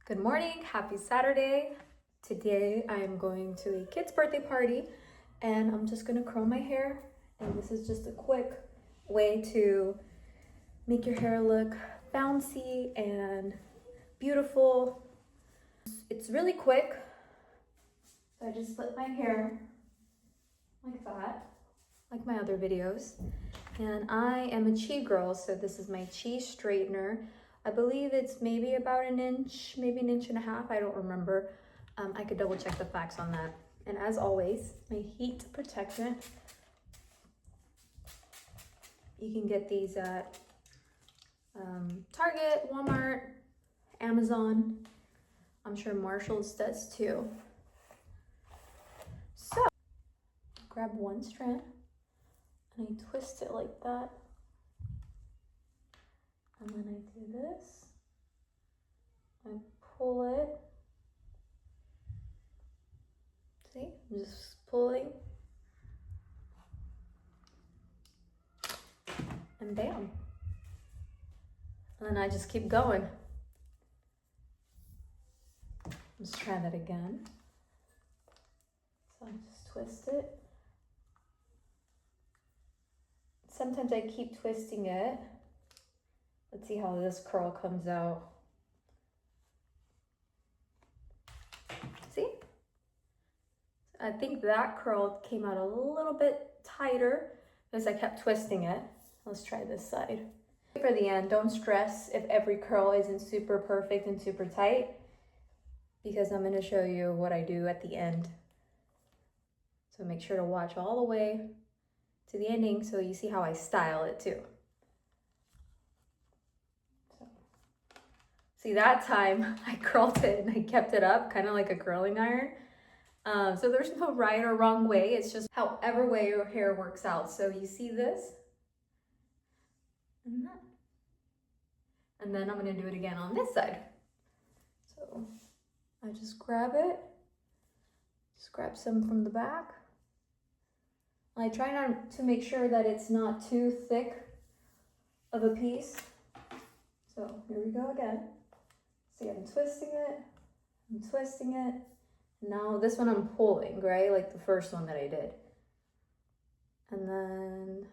Good morning, happy Saturday. Today I am going to a kid's birthday party and I'm just gonna curl my hair. And this is just a quick way to make your hair look bouncy and beautiful. It's really quick. So I just split my hair like that, like my other videos. And I am a chi girl, so this is my chi straightener. I believe it's maybe about an inch, maybe an inch and a half. I don't remember. I could double check the facts on that. And as always, my heat protectant. You can get these at Target, Walmart, Amazon. I'm sure Marshall's does too. So, grab one strand and I twist it like that. And then I do this, I pull it, see, I'm just pulling, and bam. And then I just keep going. Let's try that again. So I just twist it. Sometimes I keep twisting it. Let's see how this curl comes out. See? I think that curl came out a little bit tighter because I kept twisting it. Let's try this side. For the end, don't stress if every curl isn't super perfect and super tight, because I'm going to show you what I do at the end. So make sure to watch all the way to the ending so you see how I style it too. See, that time I curled it and I kept it up, kind of like a curling iron. So there's no right or wrong way. It's just however way your hair works out. So you see this and that. And then I'm going to do it again on this side. So I just grab it, just grab some from the back. I try not to make sure that it's not too thick of a piece. So here we go again. See, I'm twisting it. Now this one I'm pulling, right? Like the first one that I did. And then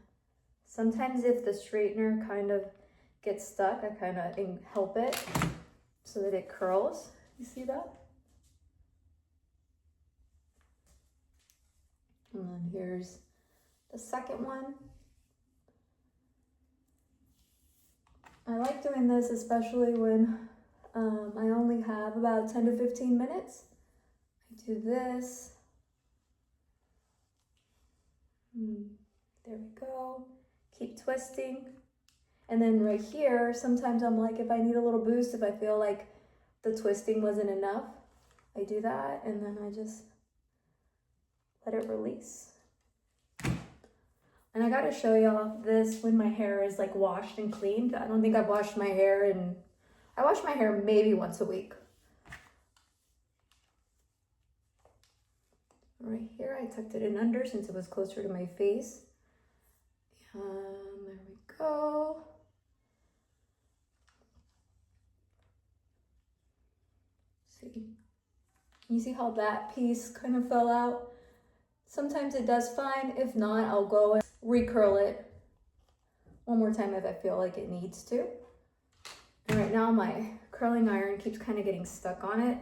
sometimes if the straightener kind of gets stuck, I kind of help it so that it curls. You see that? And then here's the second one. I like doing this especially when I only have about 10 to 15 minutes. I do this. There we go. Keep twisting. And then right here, sometimes I'm like, if I need a little boost, if I feel like the twisting wasn't enough, I do that and then I just let it release. And I gotta show y'all this when my hair is like washed and cleaned. I don't think I've washed my hair in, I wash my hair maybe once a week. Right here, I tucked it in under since it was closer to my face. There we go. See, you see how that piece kind of fell out? Sometimes it does fine. If not, I'll go and recurl it one more time if I feel like it needs to. And right now my curling iron keeps kind of getting stuck on it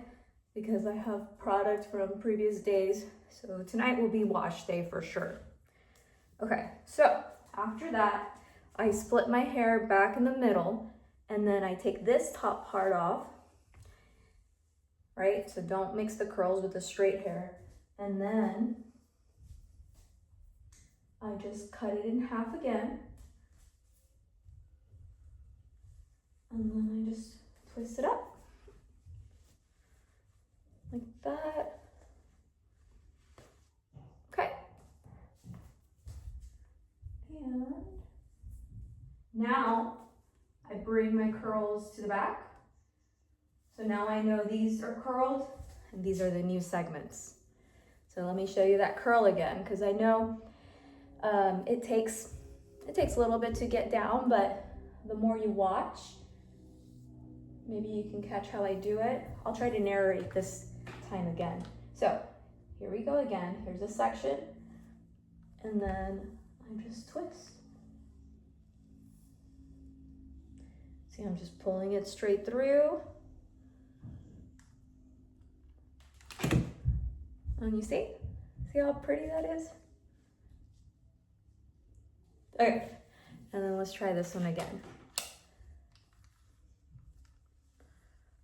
because I have product from previous days. So tonight will be wash day for sure. Okay, so after that, I split my hair back in the middle and then I take this top part off, right? So don't mix the curls with the straight hair. And then I just cut it in half again. And then I just twist it up. Like that. Okay. And now I bring my curls to the back. So now I know these are curled and these are the new segments. So let me show you that curl again, because I know it takes a little bit to get down, but the more you watch, maybe you can catch how I do it. I'll try to narrate this time again. So here we go again. Here's a section, and then I just twist. See, I'm just pulling it straight through. And you see how pretty that is? Okay, and then let's try this one again.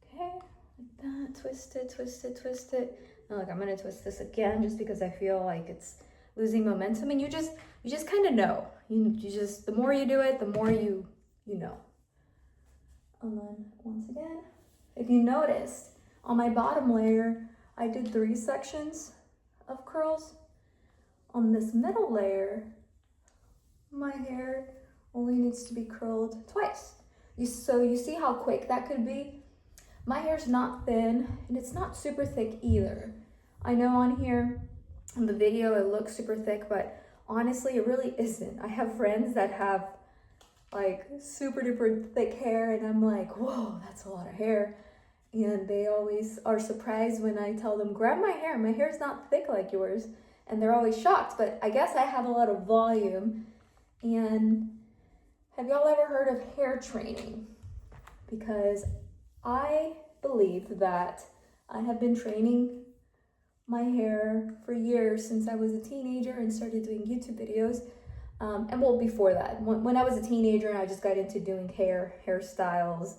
Okay, like that, twist it, twist it, twist it. Now look, I'm gonna twist this again just because I feel like it's losing momentum, and you just kind of know. You just, the more you do it, the more you know. And then once again, if you noticed, on my bottom layer, I did 3 sections of curls. On this middle layer, my hair only needs to be curled twice. So you see how quick that could be? My hair's not thin, and it's not super thick either. I know on here, in the video, it looks super thick, but honestly, it really isn't. I have friends that have like super duper thick hair, and I'm like, whoa, that's a lot of hair. And they always are surprised when I tell them, grab my hair's not thick like yours. And they're always shocked, but I guess I have a lot of volume. And have y'all ever heard of hair training? Because I believe that I have been training my hair for years, since I was a teenager and started doing YouTube videos. And well, before that, when I was a teenager and I just got into doing hairstyles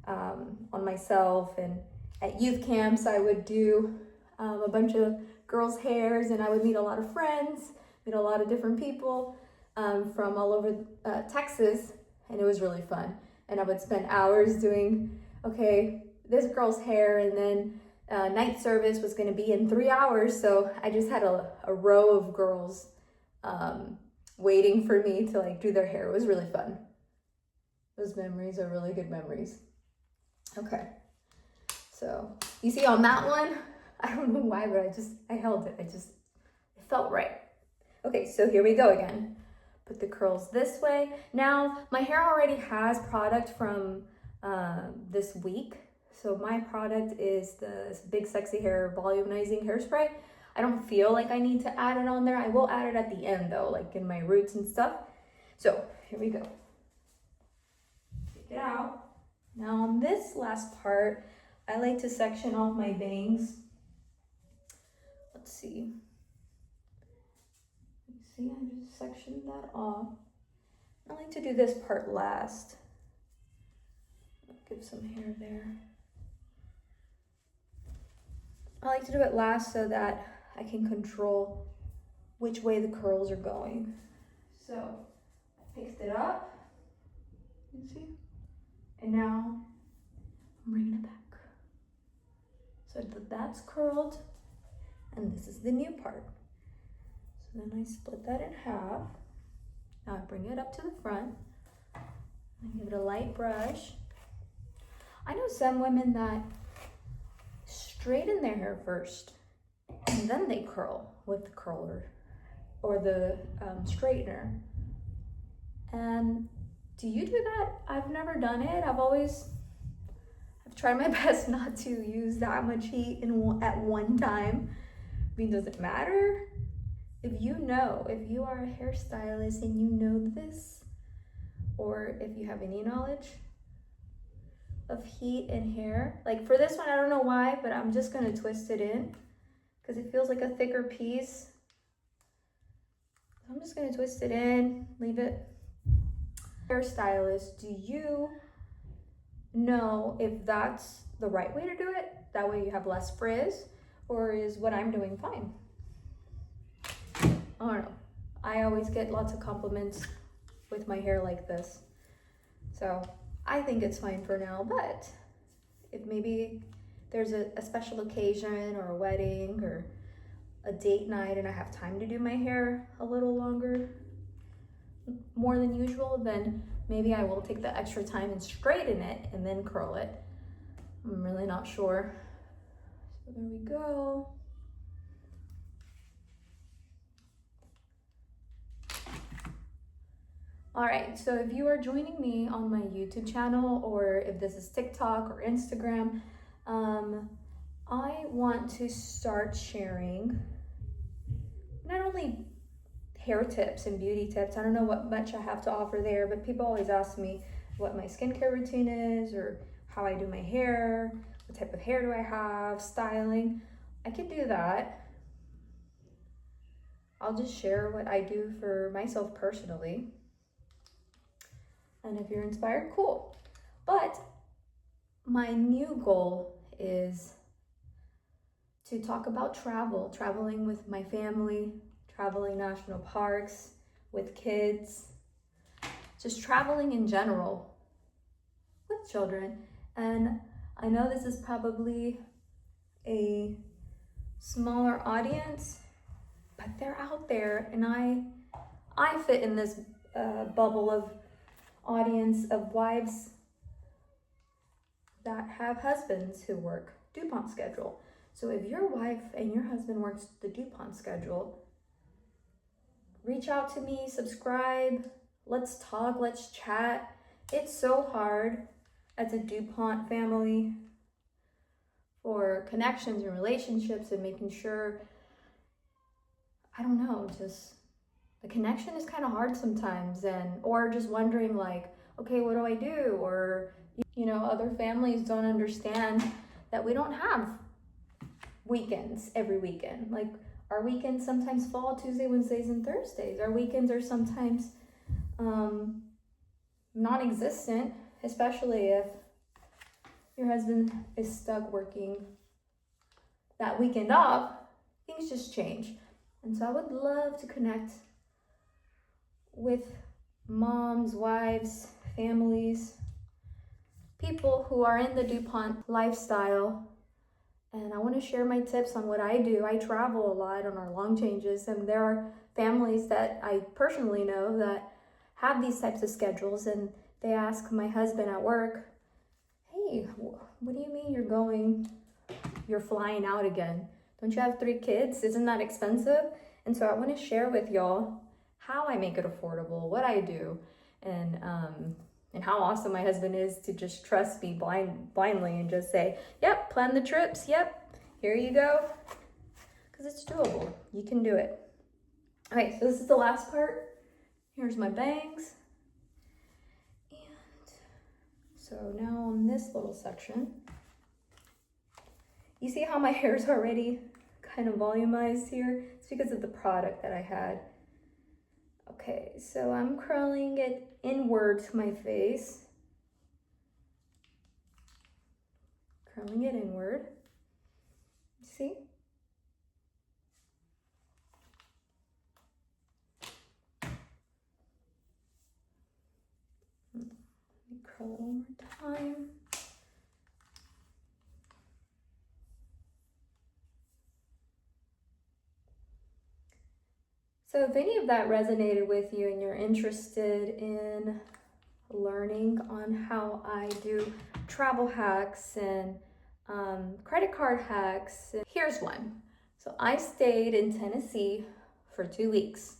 on myself, and at youth camps I would do a bunch of girls' hairs, and I would meet a lot of friends, meet a lot of different people from all over Texas, and it was really fun. And I would spend hours doing, okay, this girl's hair, and then night service was going to be in 3 hours, so I just had a row of girls waiting for me to like do their hair. It was really fun. Those memories are really good memories. Okay, so you see on that one, I don't know why, but I held it. It felt right. Okay, so here we go again. Put the curls this way. Now, my hair already has product from this week. So my product is this Big Sexy Hair Volumizing Hairspray. I don't feel like I need to add it on there. I will add it at the end though, like in my roots and stuff. So here we go. Take it out. Now on this last part, I like to section off my bangs. Let's see. See, I just sectioned that off. I like to do this part last. Give some hair there. I like to do it last so that I can control which way the curls are going. So I picked it up, you see? And now I'm bringing it back. So that's curled, and this is the new part. So then I split that in half. Now I bring it up to the front. I give it a light brush. I know some women that straighten their hair first, and then they curl with the curler or the straightener. And do you do that? I've never done it. I've tried my best not to use that much heat at one time. I mean, does it matter? If you are a hairstylist and you know this, or if you have any knowledge of heat and hair, like for this one, I don't know why, but I'm just gonna twist it in because it feels like a thicker piece. I'm just gonna twist it in, leave it. Hairstylist, do you know if that's the right way to do it? That way you have less frizz, or is what I'm doing fine? I don't know. I always get lots of compliments with my hair like this. So I think it's fine for now, but if maybe there's a special occasion or a wedding or a date night and I have time to do my hair a little longer, more than usual, then maybe I will take the extra time and straighten it and then curl it. I'm really not sure. So there we go. All right, so if you are joining me on my YouTube channel, or if this is TikTok or Instagram, I want to start sharing not only hair tips and beauty tips. I don't know what much I have to offer there, but people always ask me what my skincare routine is, or how I do my hair, what type of hair do I have, styling. I can do that. I'll just share what I do for myself personally. And if you're inspired, cool. But my new goal is to talk about traveling with my family, traveling national parks with kids, just traveling in general with children. And I know this is probably a smaller audience, but they're out there, and I fit in this bubble of audience of wives that have husbands who work DuPont schedule. So if your wife and your husband works the DuPont schedule, reach out to me, subscribe, let's talk, let's chat. It's so hard as a DuPont family for connections and relationships and making sure, I don't know, just the connection is kind of hard sometimes, or just wondering like, okay, what do I do? Or, other families don't understand that we don't have weekends every weekend. Like, our weekends sometimes fall Tuesday, Wednesdays, and Thursdays. Our weekends are sometimes non-existent, especially if your husband is stuck working that weekend off. Things just change. And so I would love to connect with moms, wives, families, people who are in the DuPont lifestyle. And I want to share my tips on what I do. I travel a lot on our long changes, and there are families that I personally know that have these types of schedules, and they ask my husband at work, hey, what do you mean you're flying out again? Don't you have 3 kids? Isn't that expensive? And so I want to share with y'all how I make it affordable, what I do, and how awesome my husband is to just trust me blindly and just say, yep, plan the trips, yep, here you go, because it's doable. You can do it. Okay, so this is the last part. Here's my bangs. And so now on this little section, you see how my hair's already kind of volumized here? It's because of the product that I had. Okay, so I'm curling it inward to my face. Curling it inward. See? Let me curl it one more time. So if any of that resonated with you and you're interested in learning on how I do travel hacks and credit card hacks, here's one. So I stayed in Tennessee for 2 weeks.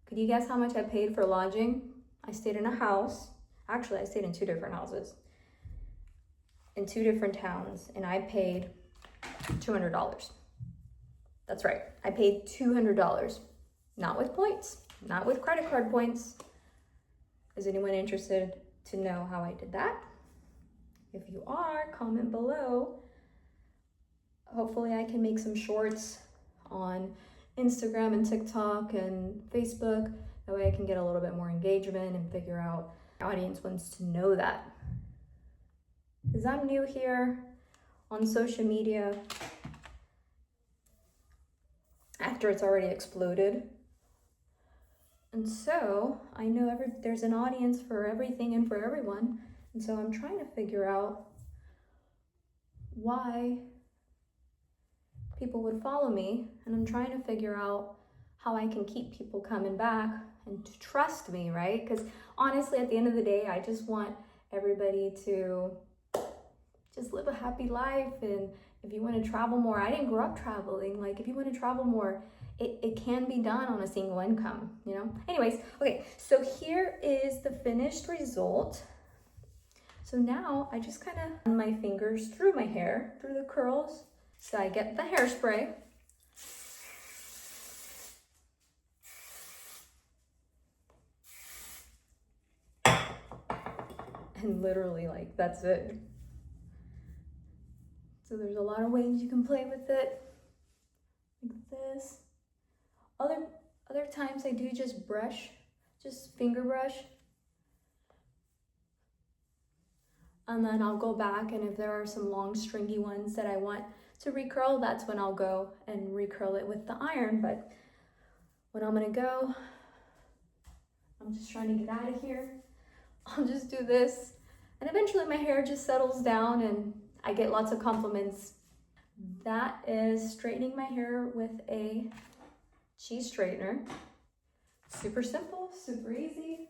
Could you guess how much I paid for lodging? I stayed in a house. Actually, I stayed in 2 different houses in 2 different towns, and I paid $200. That's right, I paid $200. Not with points, not with credit card points. Is anyone interested to know how I did that? If you are, comment below. Hopefully I can make some shorts on Instagram and TikTok and Facebook. That way I can get a little bit more engagement and figure out the audience wants to know that. Because I'm new here on social media after it's already exploded. And so I know there's an audience for everything and for everyone. And so I'm trying to figure out why people would follow me. And I'm trying to figure out how I can keep people coming back and to trust me, right? Because honestly, at the end of the day, I just want everybody to just live a happy life. And if you want to travel more, I didn't grow up traveling. Like, if you want to travel more, it can be done on a single income, you know? Anyways, okay, so here is the finished result. So now I just kind of run my fingers through my hair, through the curls. So I get the hairspray. And literally, like, that's it. So there's a lot of ways you can play with it, like this. Other times I do just brush, just finger brush. And then I'll go back, and if there are some long stringy ones that I want to recurl, that's when I'll go and recurl it with the iron. But when I'm gonna go, I'm just trying to get out of here. I'll just do this, and eventually my hair just settles down and I get lots of compliments. That is straightening my hair with a cheese straightener. Super simple, super easy.